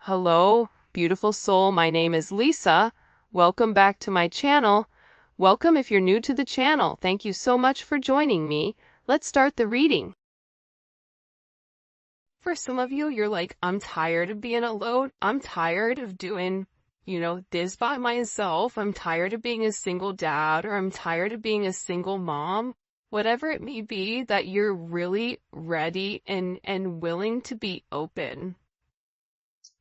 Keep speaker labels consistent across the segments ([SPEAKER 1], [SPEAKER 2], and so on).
[SPEAKER 1] Hello, beautiful soul. My name is Lisa. Welcome back to my channel. Welcome if you're new to the channel. Thank you so much for joining me. Let's start the reading. For some of you, you're like, I'm tired of being alone. I'm tired of doing, this by myself. I'm tired of being a single dad, or I'm tired of being a single mom. Whatever it may be, that you're really ready and willing to be open.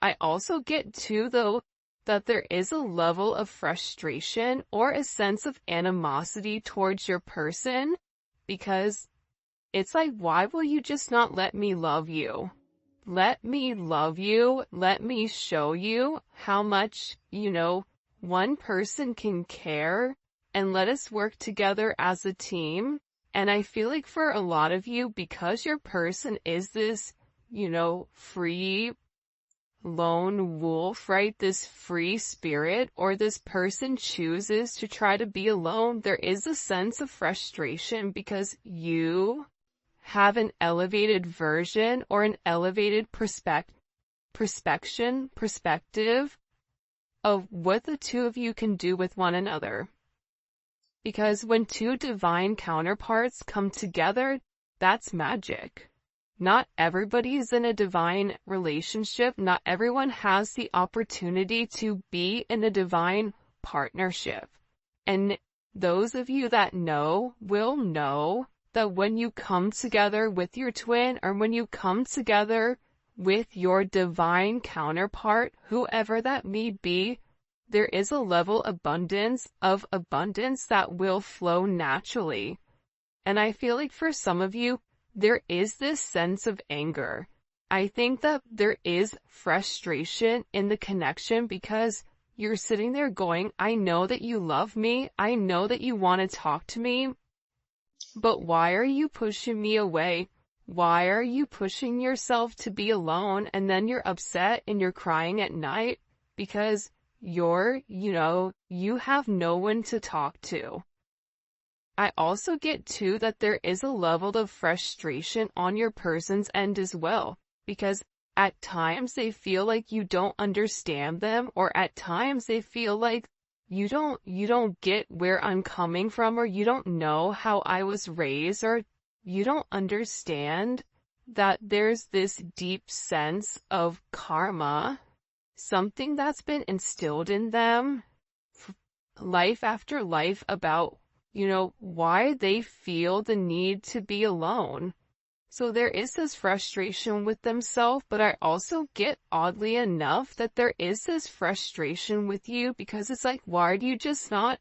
[SPEAKER 1] I also get too, though, that there is a level of frustration or a sense of animosity towards your person, because it's like, why will you just not let me love you? Let me love you. Let me show you how much, one person can care, and let us work together as a team. And I feel like for a lot of you, because your person is this, free lone wolf, right? This free spirit, or this person chooses to try to be alone, there is a sense of frustration because you have an elevated version or an elevated perspective of what the two of you can do with one another. Because when two divine counterparts come together, that's magic. Not everybody is in a divine relationship. Not everyone has the opportunity to be in a divine partnership. And those of you that know will know that when you come together with your twin, or when you come together with your divine counterpart, whoever that may be, there is a level of abundance that will flow naturally. And I feel like for some of you, there is this sense of anger. I think that there is frustration in the connection because you're sitting there going, I know that you love me. I know that you want to talk to me. But why are you pushing me away? Why are you pushing yourself to be alone? And then you're upset and you're crying at night because you have no one to talk to. I also get too that there is a level of frustration on your person's end as well, because at times they feel like you don't understand them, or at times they feel like you don't get where I'm coming from, or you don't know how I was raised, or you don't understand that there's this deep sense of karma, something that's been instilled in them life after life about why they feel the need to be alone. So there is this frustration with themselves, but I also get, oddly enough, that there is this frustration with you because it's like, why do you just not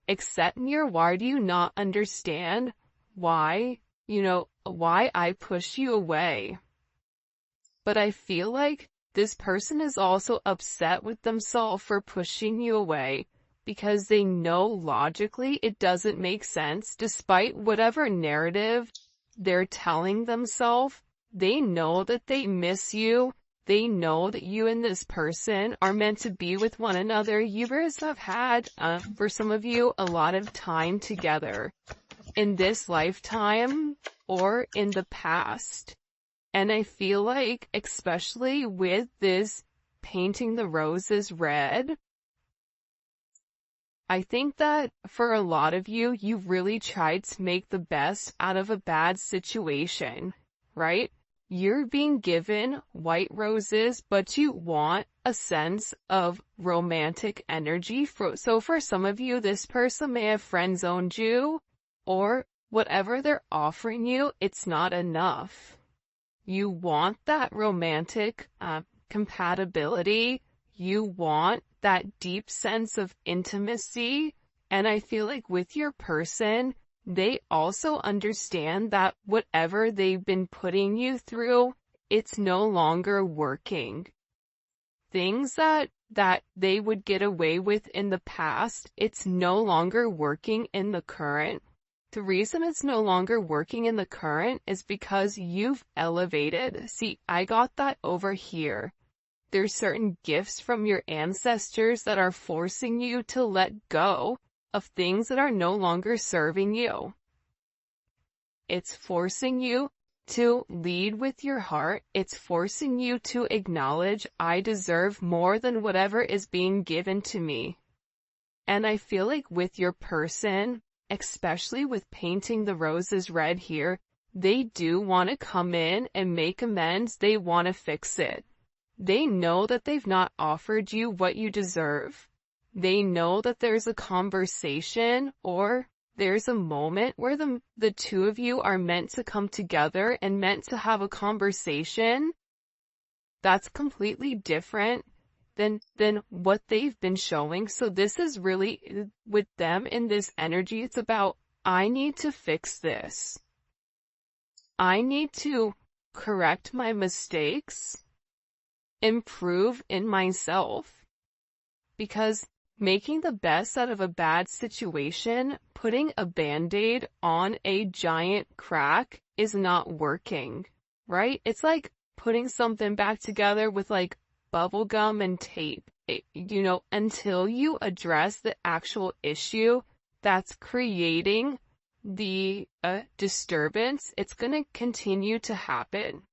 [SPEAKER 1] accept me, or why do you not understand why I push you away? But I feel like this person is also upset with themselves for pushing you away, because they know logically it doesn't make sense. Despite whatever narrative they're telling themselves, they know that they miss you. They know that you and this person are meant to be with one another. You guys have had, for some of you, a lot of time together in this lifetime or in the past. And I feel like, especially with this painting the roses red, I think that for a lot of you, you really tried to make the best out of a bad situation, right? You're being given white roses, but you want a sense of romantic energy. So for some of you, this person may have friend-zoned you, or whatever they're offering you, it's not enough. You want that romantic compatibility. You want that deep sense of intimacy. And I feel like with your person, they also understand that whatever they've been putting you through, it's no longer working. Things that they would get away with in the past, it's no longer working in the current. The reason it's no longer working in the current is because you've elevated. See, I got that over here. There's certain gifts from your ancestors that are forcing you to let go of things that are no longer serving you. It's forcing you to lead with your heart. It's forcing you to acknowledge, I deserve more than whatever is being given to me. And I feel like with your person, especially with painting the roses red here, they do want to come in and make amends. They want to fix it. They know that they've not offered you what you deserve. They know that there's a conversation or there's a moment where the two of you are meant to come together and meant to have a conversation that's completely different than what they've been showing. So this is really, with them in this energy, it's about, I need to fix this. I need to correct my mistakes, improve in myself, because making the best out of a bad situation, putting a band-aid on a giant crack is not working, right? It's like putting something back together with like bubble gum and tape. Until you address the actual issue that's creating the disturbance, it's going to continue to happen.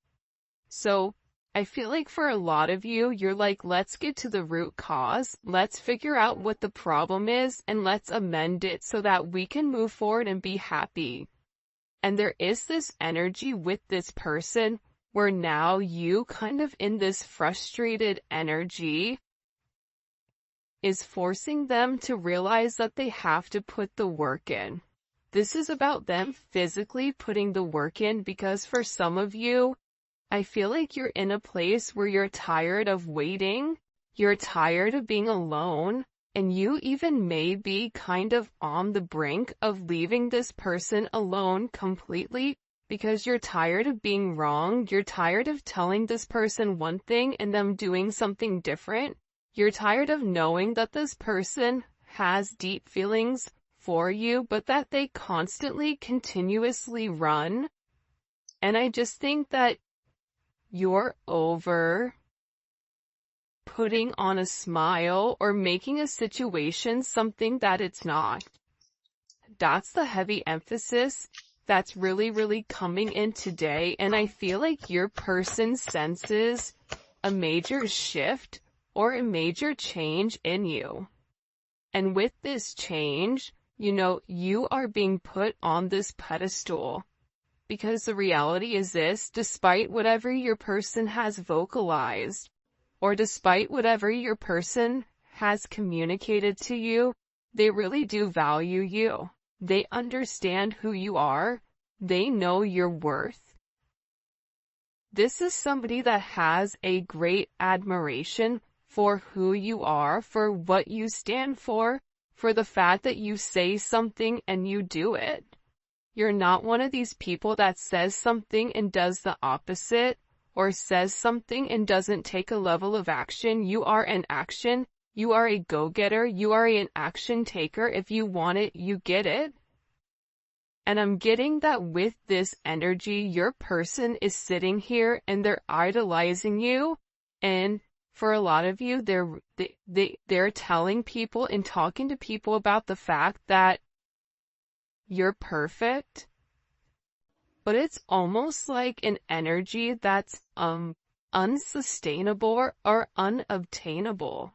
[SPEAKER 1] So I feel like for a lot of you, you're like, let's get to the root cause. Let's figure out what the problem is and let's amend it so that we can move forward and be happy. And there is this energy with this person where now you kind of in this frustrated energy is forcing them to realize that they have to put the work in. This is about them physically putting the work in, because for some of you, I feel like you're in a place where you're tired of waiting, you're tired of being alone, and you even may be kind of on the brink of leaving this person alone completely because you're tired of being wrong, you're tired of telling this person one thing and them doing something different, you're tired of knowing that this person has deep feelings for you, but that they constantly, continuously run. And I just think that you're over putting on a smile or making a situation something that it's not. That's the heavy emphasis that's really, really coming in today. And I feel like your person senses a major shift or a major change in you. And with this change, you are being put on this pedestal. Because the reality is this, despite whatever your person has vocalized, or despite whatever your person has communicated to you, they really do value you. They understand who you are. They know your worth. This is somebody that has a great admiration for who you are, for what you stand for the fact that you say something and you do it. You're not one of these people that says something and does the opposite, or says something and doesn't take a level of action. You are an action. You are a go-getter. You are an action taker. If you want it, you get it. And I'm getting that with this energy, your person is sitting here and they're idolizing you. And for a lot of you, they're telling people and talking to people about the fact that you're perfect, but it's almost like an energy that's unsustainable or unobtainable,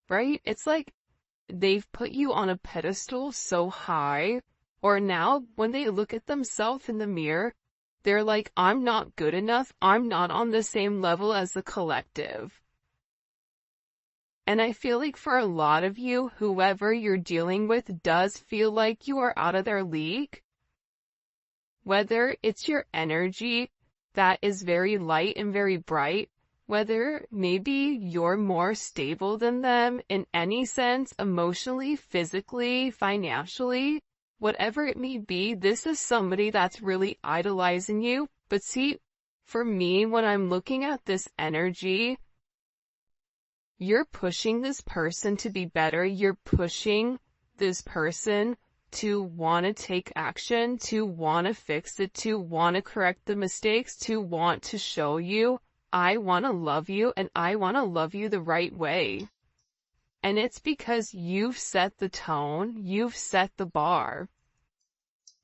[SPEAKER 1] right? It's like they've put you on a pedestal so high, or now when they look at themselves in the mirror, they're like, I'm not good enough, I'm not on the same level as the collective. And I feel like for a lot of you, whoever you're dealing with does feel like you are out of their league. Whether it's your energy that is very light and very bright, whether maybe you're more stable than them in any sense, emotionally, physically, financially, whatever it may be, this is somebody that's really idolizing you. But see, for me, when I'm looking at this energy, you're pushing this person to be better. You're pushing this person to want to take action, to want to fix it, to want to correct the mistakes, to want to show you, I want to love you and I want to love you the right way. And it's because you've set the tone, you've set the bar.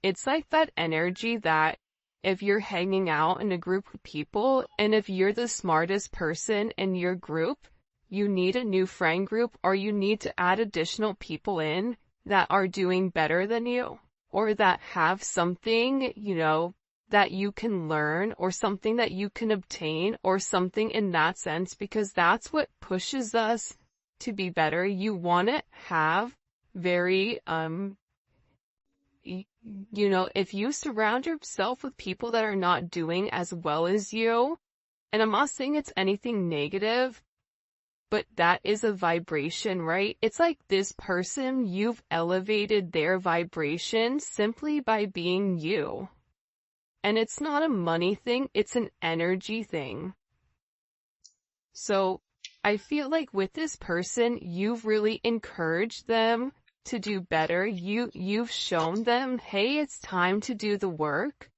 [SPEAKER 1] It's like that energy that if you're hanging out in a group of people, and if you're the smartest person in your group, you need a new friend group, or you need to add additional people in that are doing better than you, or that have something, that you can learn, or something that you can obtain, or something in that sense, because that's what pushes us to be better. You want to have very, if you surround yourself with people that are not doing as well as you, and I'm not saying it's anything negative, but that is a vibration, right? It's like this person, you've elevated their vibration simply by being you. And it's not a money thing, it's an energy thing. So I feel like with this person, you've really encouraged them to do better. You've shown them, hey, it's time to do the work.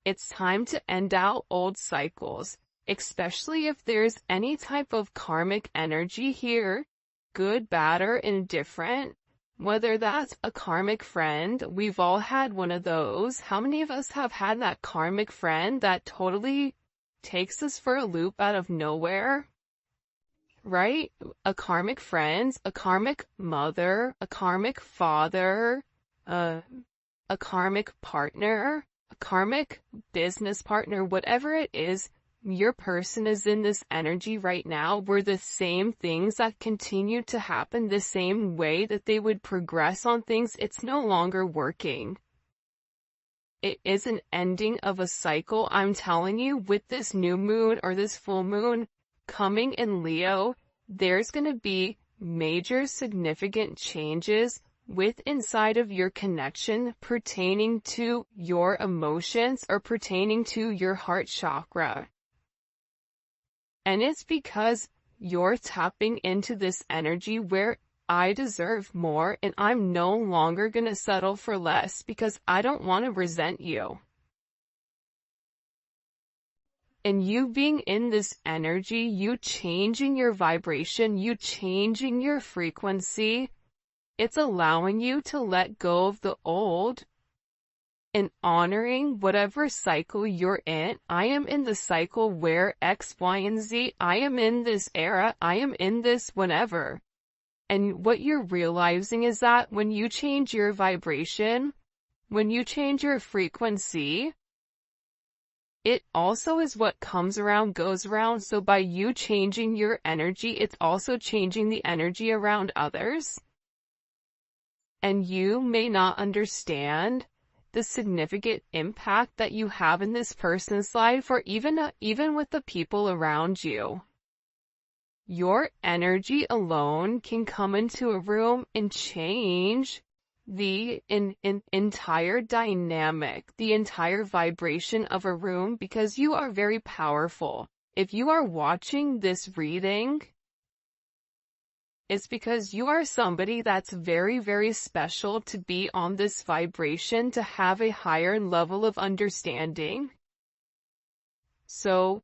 [SPEAKER 1] It's time to end out old cycles, especially if there's any type of karmic energy here, good, bad, or indifferent. Whether that's a karmic friend, we've all had one of those. How many of us have had that karmic friend that totally takes us for a loop out of nowhere? Right? A karmic friend, a karmic mother, a karmic father, a karmic partner, a karmic business partner, whatever it is, your person is in this energy right now where the same things that continue to happen, the same way that they would progress on things, it's no longer working. It is an ending of a cycle. I'm telling you, with this new moon or this full moon coming in Leo, there's going to be major significant changes with inside of your connection pertaining to your emotions or pertaining to your heart chakra. And it's because you're tapping into this energy where I deserve more and I'm no longer going to settle for less because I don't want to resent you. And you being in this energy, you changing your vibration, you changing your frequency, it's allowing you to let go of the old and honoring whatever cycle you're in. I am in the cycle where X, Y, and Z, I am in this era, I am in this whenever. And what you're realizing is that when you change your vibration, when you change your frequency, it also is what comes around goes around. So by you changing your energy, it's also changing the energy around others. And you may not understand the significant impact that you have in this person's life, or even with the people around you. Your energy alone can come into a room and change the entire dynamic, the entire vibration of a room, because you are very powerful. If you are watching this reading, it's because you are somebody that's very, very special to be on this vibration, to have a higher level of understanding. So,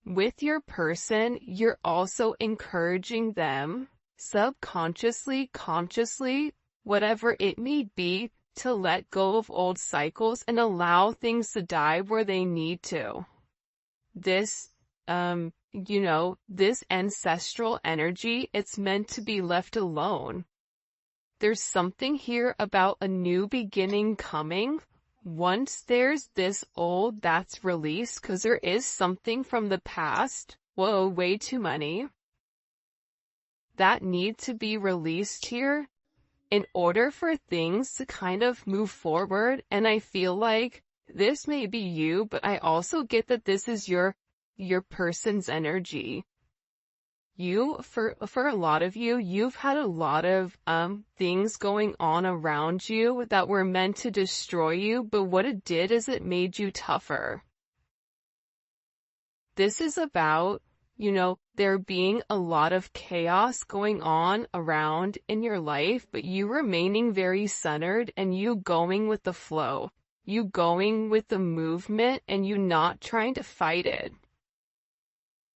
[SPEAKER 1] with your person, you're also encouraging them, subconsciously, consciously, whatever it may be, to let go of old cycles and allow things to die where they need to. This, this ancestral energy, it's meant to be left alone. There's something here about a new beginning coming. Once there's this old that's released, because there is something from the past, whoa, way too many, that need to be released here in order for things to kind of move forward. And I feel like this may be you, but I also get that this is your person's energy. For a lot of you, you've had a lot of things going on around you that were meant to destroy you, but what it did is it made you tougher. This is about, there being a lot of chaos going on around in your life, but you remaining very centered and you going with the flow, you going with the movement, and you not trying to fight it.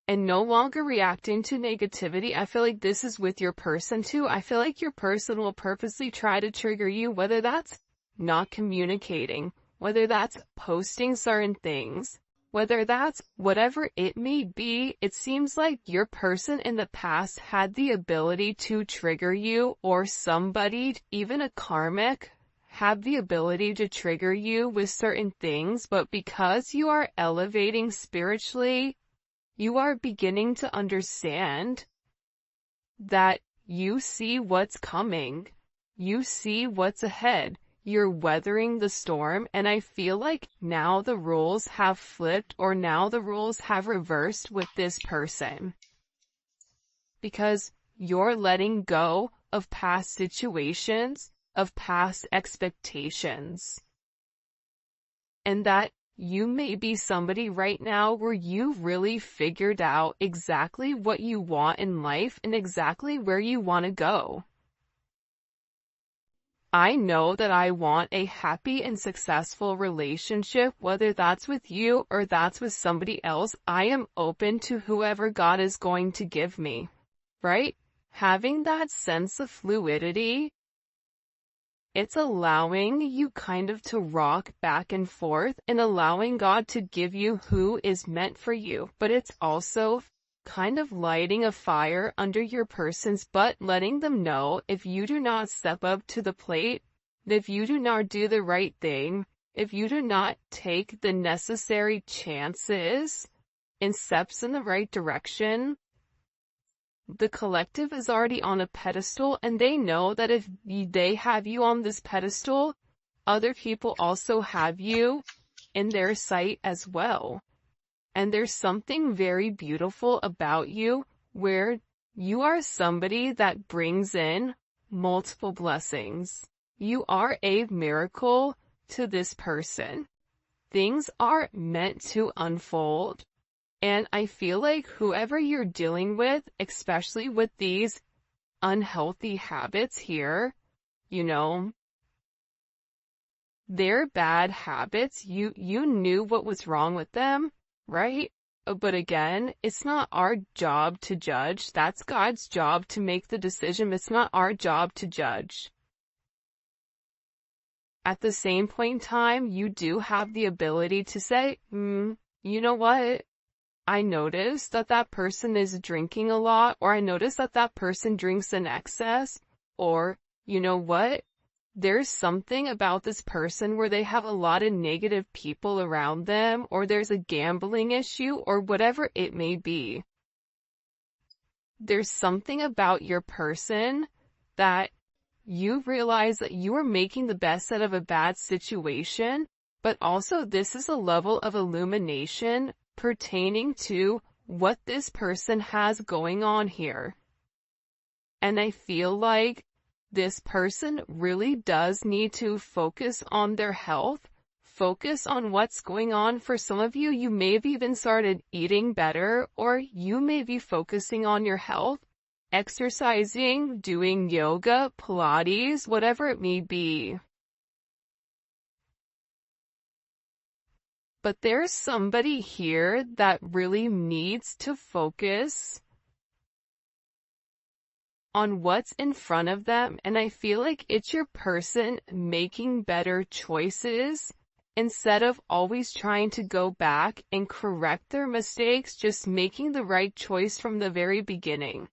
[SPEAKER 1] And no longer reacting to negativity. I feel like this is with your person too. I feel like your person will purposely try to trigger you, whether that's not communicating, whether that's posting certain things, whether that's whatever it may be. It seems like your person in the past had the ability to trigger you, or somebody, even a karmic, have the ability to trigger you with certain things, but because you are elevating spiritually, you are beginning to understand that you see what's coming. You see what's ahead. You're weathering the storm, and I feel like now the roles have flipped, or now the roles have reversed with this person. Because you're letting go of past situations, of past expectations. And that you may be somebody right now where you really figured out exactly what you want in life and exactly where you want to go. I know that I want a happy and successful relationship, whether that's with you or that's with somebody else. I am open to whoever God is going to give me, right? Having that sense of fluidity, it's allowing you kind of to rock back and forth and allowing God to give you who is meant for you. But it's also kind of lighting a fire under your person's butt, letting them know if you do not step up to the plate, if you do not do the right thing, if you do not take the necessary chances and steps in the right direction, the collective is already on a pedestal, and they know that if they have you on this pedestal, other people also have you in their sight as well. And there's something very beautiful about you, where you are somebody that brings in multiple blessings. You are a miracle to this person. Things are meant to unfold. And I feel like whoever you're dealing with, especially with these unhealthy habits here, you know, they're bad habits. You knew what was wrong with them, right? But again, it's not our job to judge. That's God's job to make the decision. It's not our job to judge. At the same point in time, you do have the ability to say, you know what? I noticed that that person is drinking a lot, or I noticed that that person drinks in excess, or, you know what? There's something about this person where they have a lot of negative people around them, or there's a gambling issue, or whatever it may be. There's something about your person that you realize that you are making the best out of a bad situation, but also this is a level of illumination pertaining to what this person has going on here. And I feel like this person really does need to focus on their health, focus on what's going on. For some of you, you may have even started eating better, or you may be focusing on your health, exercising, doing yoga, Pilates, whatever it may be. But there's somebody here that really needs to focus on what's in front of them, and I feel like it's your person making better choices instead of always trying to go back and correct their mistakes, just making the right choice from the very beginning.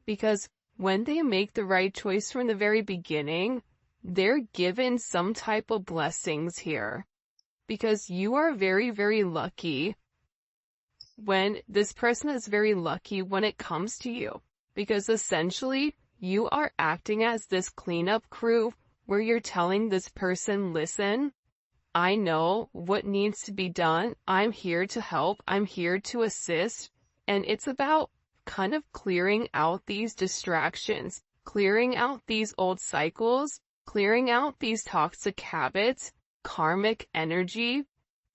[SPEAKER 1] Because when they make the right choice from the very beginning, they're given some type of blessings here. Because you are very, very lucky when this person is very lucky when it comes to you. Because essentially, you are acting as this cleanup crew where you're telling this person, listen, I know what needs to be done. I'm here to help. I'm here to assist. And it's about kind of clearing out these distractions, clearing out these old cycles, clearing out these toxic habits, karmic energy,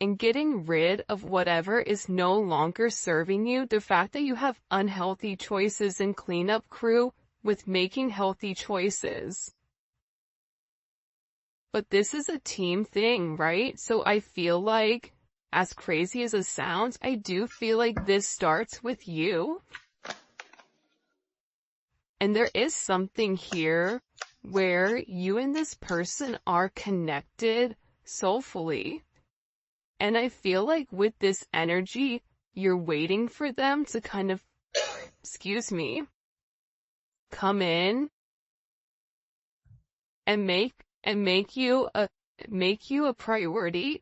[SPEAKER 1] and getting rid of whatever is no longer serving you. The fact that you have unhealthy choices and cleanup crew with making healthy choices. But this is a team thing, right? So I feel like, as crazy as it sounds, I do feel like this starts with you. And there is something here where you and this person are connected soulfully. And I feel like with this energy, you're waiting for them to kind of, come in and make you a priority.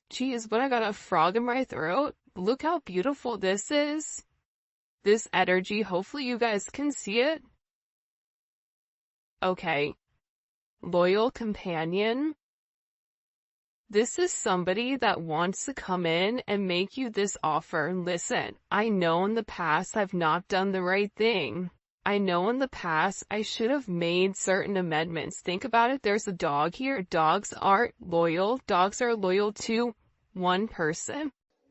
[SPEAKER 1] Geez, but I got a frog in my throat. Look how beautiful this is. This energy, hopefully you guys can see it. Okay. Loyal companion. This is somebody that wants to come in and make you this offer. Listen, I know in the past I've not done the right thing. I know in the past I should have made certain amendments. Think about it. There's a dog here. Dogs aren't loyal. Dogs are loyal to one person.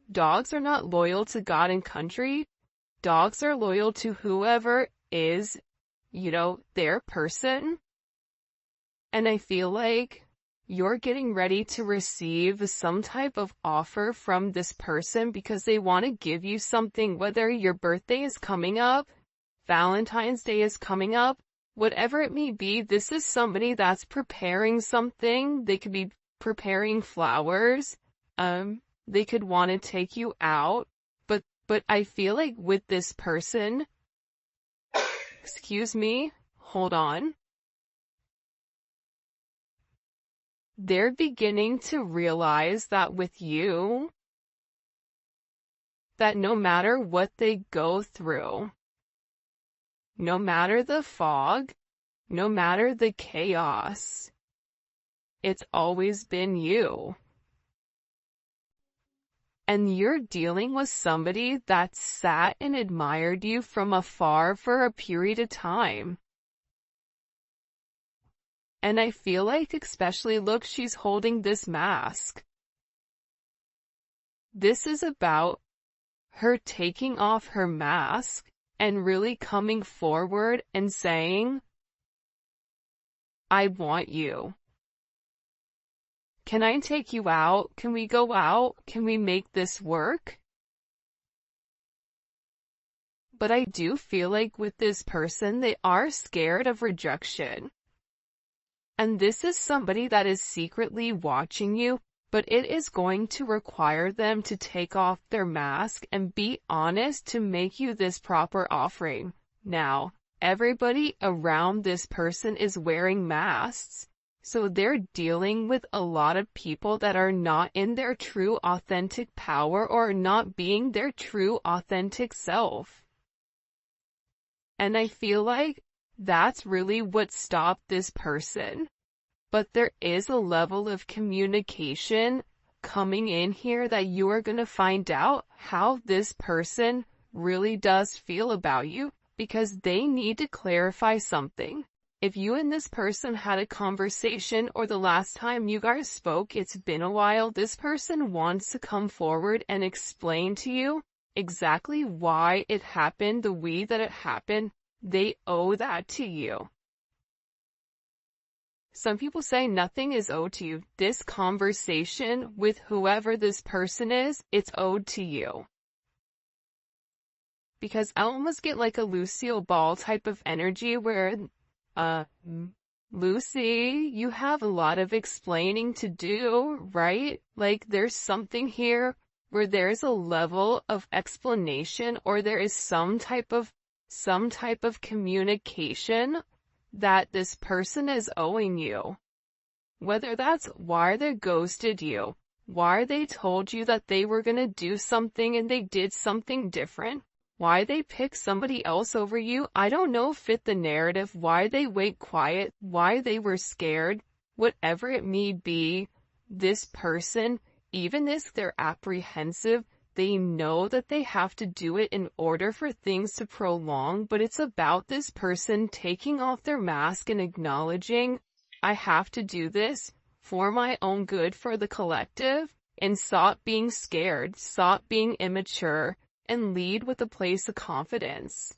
[SPEAKER 1] Dogs are not loyal to God and country. Dogs are loyal to whoever is, their person. And I feel like you're getting ready to receive some type of offer from this person because they want to give you something, whether your birthday is coming up, Valentine's Day is coming up, whatever it may be. This is somebody that's preparing something. They could be preparing flowers. They could want to take you out. But I feel like with this person, hold on. They're beginning to realize that with you, that no matter what they go through, no matter the fog, no matter the chaos, it's always been you. And you're dealing with somebody that sat and admired you from afar for a period of time. And I feel like, especially, look, she's holding this mask. This is about her taking off her mask and really coming forward and saying, I want you. Can I take you out? Can we go out? Can we make this work? But I do feel like with this person, they are scared of rejection. And this is somebody that is secretly watching you, but it is going to require them to take off their mask and be honest to make you this proper offering. Now, everybody around this person is wearing masks. So they're dealing with a lot of people that are not in their true authentic power or not being their true authentic self. And I feel like that's really what stopped this person. But there is a level of communication coming in here that you are going to find out how this person really does feel about you, because they need to clarify something. If you and this person had a conversation or the last time you guys spoke, it's been a while, this person wants to come forward and explain to you exactly why it happened the way that it happened. They owe that to you. Some people say nothing is owed to you. This conversation with whoever this person is, it's owed to you. Because I almost get like a Lucille Ball type of energy where Lucy, you have a lot of explaining to do, right? Like there's something here where there's a level of explanation, or there is some type of communication that this person is owing you. Whether that's why they ghosted you, why they told you that they were gonna do something and they did something different, why they picked somebody else over you, I don't know, fit the narrative, why they went quiet, why they were scared, whatever it may be, this person, even if they're apprehensive, they know that they have to do it in order for things to prolong, but it's about this person taking off their mask and acknowledging, I have to do this for my own good, for the collective, and stop being scared, stop being immature, and lead with a place of confidence.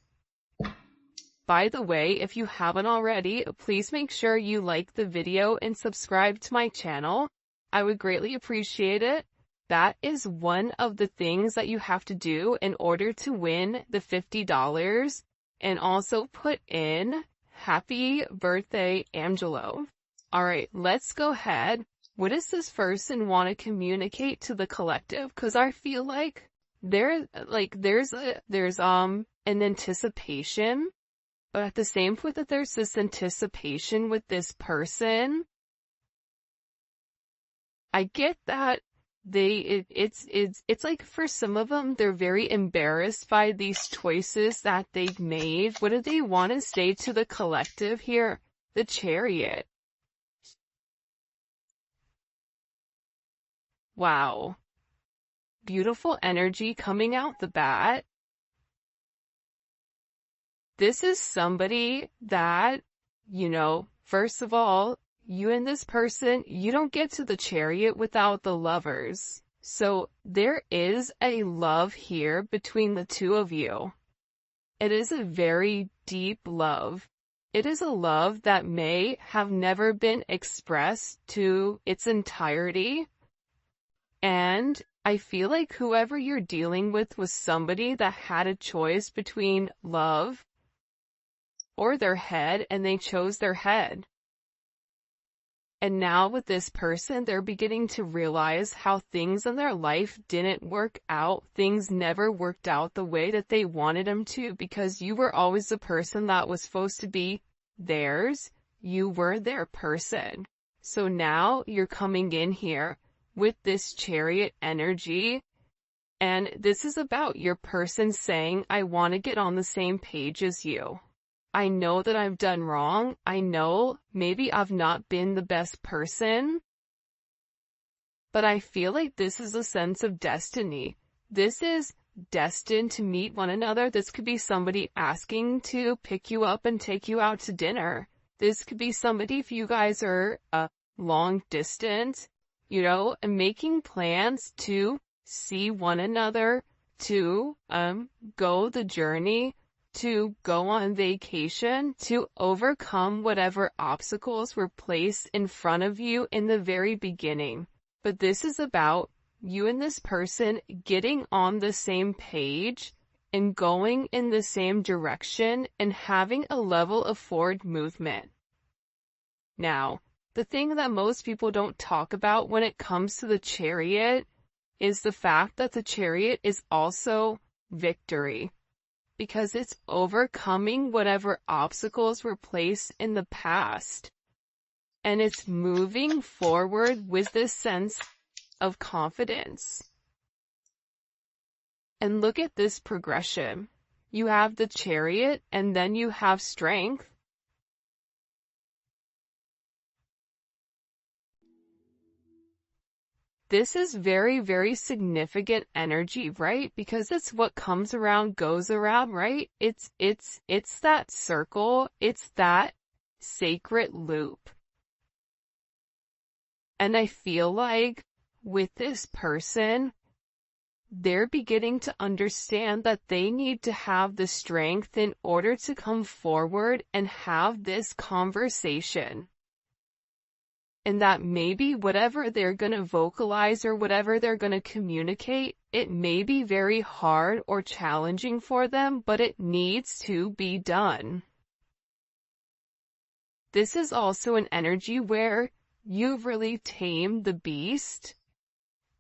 [SPEAKER 1] By the way, if you haven't already, please make sure you like the video and subscribe to my channel. I would greatly appreciate it. That is one of the things that you have to do in order to win the $50, and also put in happy birthday, Angelo. All right, let's go ahead. What does this person want to communicate to the collective? Because I feel like there's an anticipation, but at the same point that there's this anticipation with this person, I get that it's like for some of them, they're very embarrassed by these choices that they've made. What do they want to say to the collective here? The Chariot. Wow. Beautiful energy coming out the bat. This is somebody that, first of all, you and this person, you don't get to the Chariot without the Lovers. So there is a love here between the two of you. It is a very deep love. It is a love that may have never been expressed to its entirety. And I feel like whoever you're dealing with was somebody that had a choice between love or their head, and they chose their head. And now with this person, they're beginning to realize how things in their life didn't work out. Things never worked out the way that they wanted them to, because you were always the person that was supposed to be theirs. You were their person. So now you're coming in here with this Chariot energy, and this is about your person saying, I want to get on the same page as you. I know that I've done wrong. I know maybe I've not been the best person, but I feel like this is a sense of destiny. This is destined to meet one another. This could be somebody asking to pick you up and take you out to dinner. This could be somebody, if you guys are long distance, and making plans to see one another, to go the journey, to go on vacation, to overcome whatever obstacles were placed in front of you in the very beginning. But this is about you and this person getting on the same page and going in the same direction and having a level of forward movement. Now, the thing that most people don't talk about when it comes to the Chariot is the fact that the Chariot is also victory, because it's overcoming whatever obstacles were placed in the past. And it's moving forward with this sense of confidence. And look at this progression. You have the Chariot, and then you have strength. This is very, very significant energy, right? Because it's what comes around goes around, right? It's that circle. It's that sacred loop. And I feel like with this person, they're beginning to understand that they need to have the strength in order to come forward and have this conversation. And that maybe whatever they're going to vocalize or whatever they're going to communicate, it may be very hard or challenging for them, but it needs to be done. This is also an energy where you've really tamed the beast,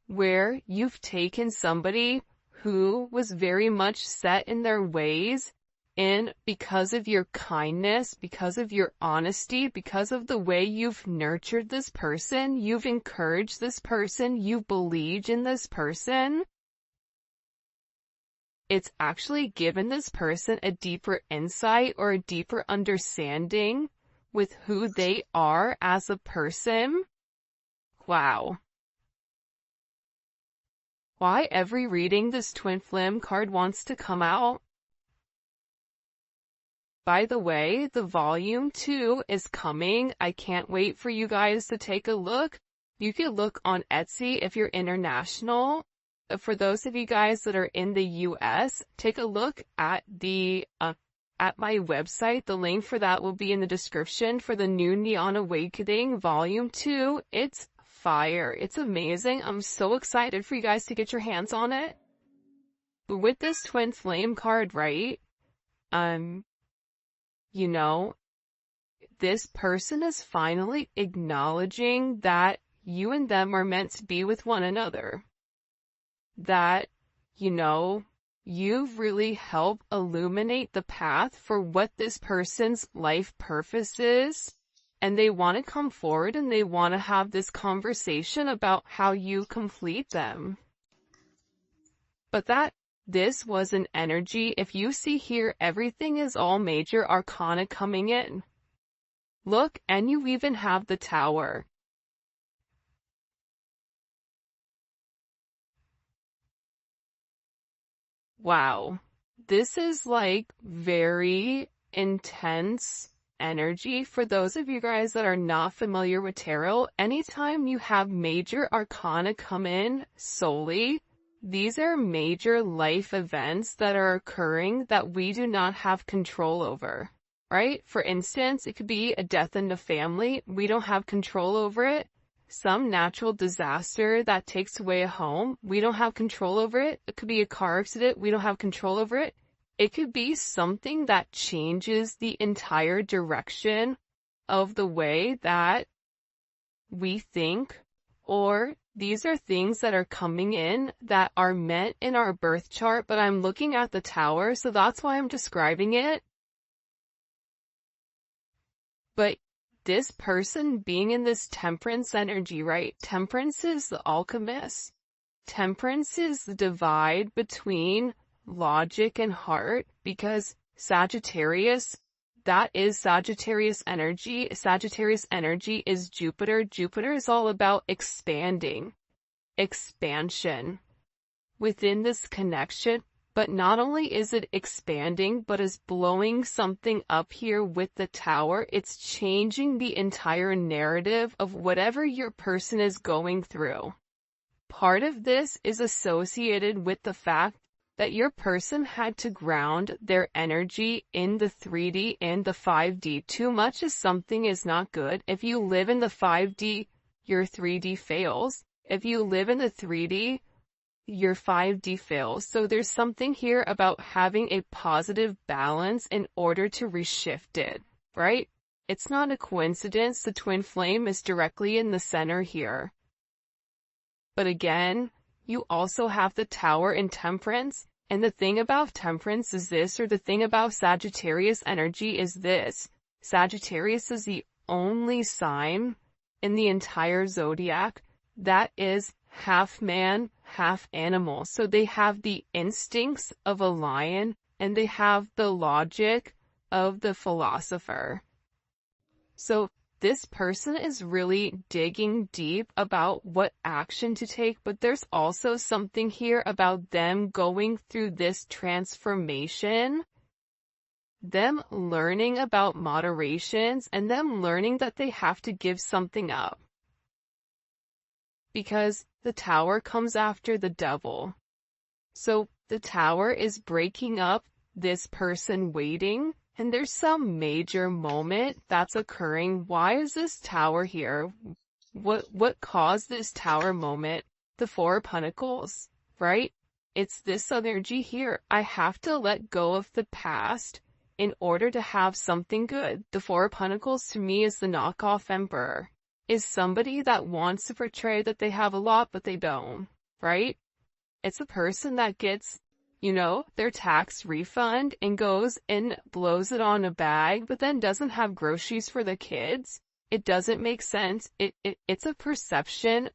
[SPEAKER 1] where you've taken somebody who was very much set in their ways, and because of your kindness, because of your honesty, because of the way you've nurtured this person, you've encouraged this person, you believed in this person, it's actually given this person a deeper insight or a deeper understanding with who they are as a person. Wow. Why every reading this twin flame card wants to come out? By the way, the volume 2 is coming. I can't wait for you guys to take a look. You can look on Etsy if you're international. For those of you guys that are in the US, take a look at at my website. The link for that will be in the description for the new Neon Awakening Volume 2. It's fire. It's amazing. I'm so excited for you guys to get your hands on it. But with this twin flame card, right? this person is finally acknowledging that you and them are meant to be with one another. That, you've really helped illuminate the path for what this person's life purpose is. And they want to come forward and they want to have this conversation about how you complete them. But this was an energy. If you see here, everything is all major arcana coming in. Look, and you even have the Tower. Wow. This is like very intense energy. For those of you guys that are not familiar with tarot, anytime you have major arcana come in solely, these are major life events that are occurring that we do not have control over, right? For instance, it could be a death in the family. We don't have control over it. Some natural disaster that takes away a home. We don't have control over it. It could be a car accident. We don't have control over it. It could be something that changes the entire direction of the way that we think, or these are things that are coming in that are meant in our birth chart, but I'm looking at the Tower, so that's why I'm describing it. But this person being in this Temperance energy, right? Temperance is the alchemist. Temperance is the divide between logic and heart, because Sagittarius, that is Sagittarius energy. Sagittarius energy is Jupiter. Jupiter is all about expanding, expansion within this connection. But not only is it expanding, but is blowing something up here with the Tower. It's changing the entire narrative of whatever your person is going through. Part of this is associated with the fact that your person had to ground their energy in the 3D and the 5D. Too much of something is not good. If you live in the 5D, your 3D fails. If you live in the 3D, your 5D fails. So there's something here about having a positive balance in order to reshift it, right? It's not a coincidence the twin flame is directly in the center here. But again, you also have the Tower in Temperance, and the thing about Temperance is this, or the thing about Sagittarius energy is this. Sagittarius is the only sign in the entire zodiac that is half man, half animal. So they have the instincts of a lion, and they have the logic of the philosopher. So this person is really digging deep about what action to take, but there's also something here about them going through this transformation, them learning about moderations, and them learning that they have to give something up. Because the Tower comes after the Devil. So the Tower is breaking up this person waiting, and there's some major moment that's occurring. Why is this Tower here? What caused this Tower moment? The Four of Pentacles, right? It's this energy here. I have to let go of the past in order to have something good. The Four of Pentacles to me is the knockoff Emperor. Is somebody that wants to portray that they have a lot, but they don't, right? It's a person that gets, their tax refund and goes and blows it on a bag, but then doesn't have groceries for the kids. It doesn't make sense. It's a perception